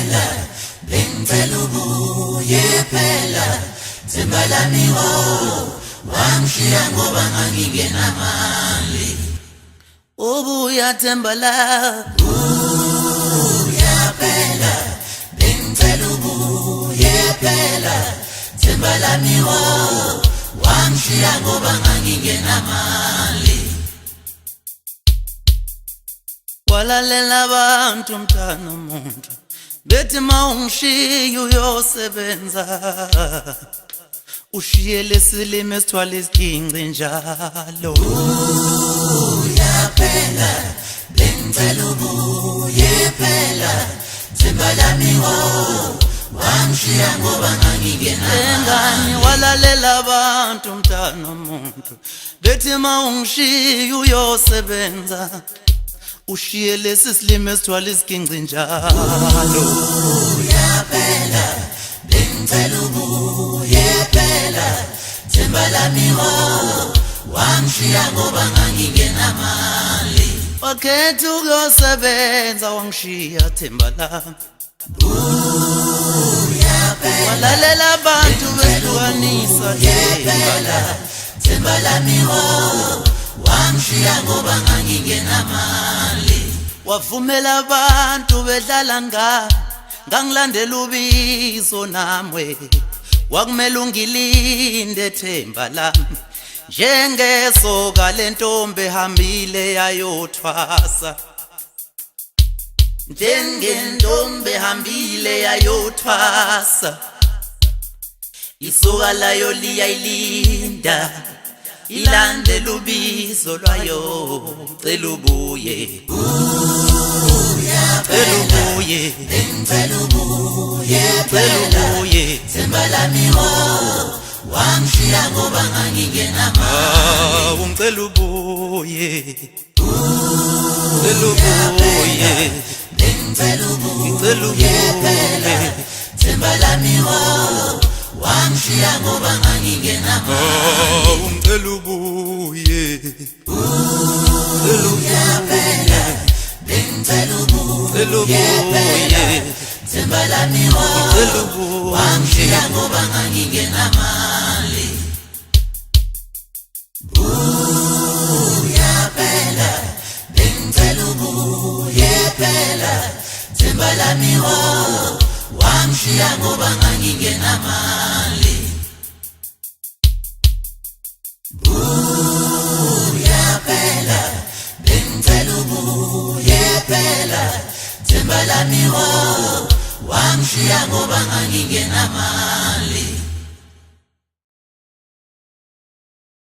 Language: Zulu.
phela bengicela ubuye phela themba lami wangishiya ngoba ngangingenamali ubuya themba lami ubuya phela bengicela ubuye phela themba lami wangishiya ngoba ngangingenamali walalela abantu mntana umuntu bethi mawungishiya uyosebenza ushiye lesilimo esithwala isiginci njalo uya phela bengicela ubuye phela themba lami wangishiya ngoba ngangingenamali walalela abantu mntana umuntu bethi mawungishiya uyosebenza ushiye lesi silimo esithwala isiginci njalo uya phela bengicela ubuye phela themba lami wangishiya ngoba ngangingenamali wakhetha ukuyosebenza wangishiya themba lami uya phela walalela abantu behlukanisa themba lami wangishiya ngoba ngangingenamali wavumela abantu bedlala ngangilandela ubizo namwe wakumele ungilinde themba lami njengesoka lentombi ehambile yayothwasa njengentombi ehambile yayothwasa isoka layo liyayilinda ilandela ubizo lwayo cela ubuye cela ubuye bengicela ubuye cela ubuye themba lami wangishiya ngoba ngangingenamali ungicela ubuye cela ubuye bengicela ubuye themba lami wangishiya ngoba ngangingenamali ungicela ubuye phela bengicela ubuye phela themba lami wangishiya ngoba ngangingenamali uya phela bengicela ubuye phela themba lami wangishiya ngoba ngangingenamali uya phela bengicela ubuye phela themba lami wangishiya ngoba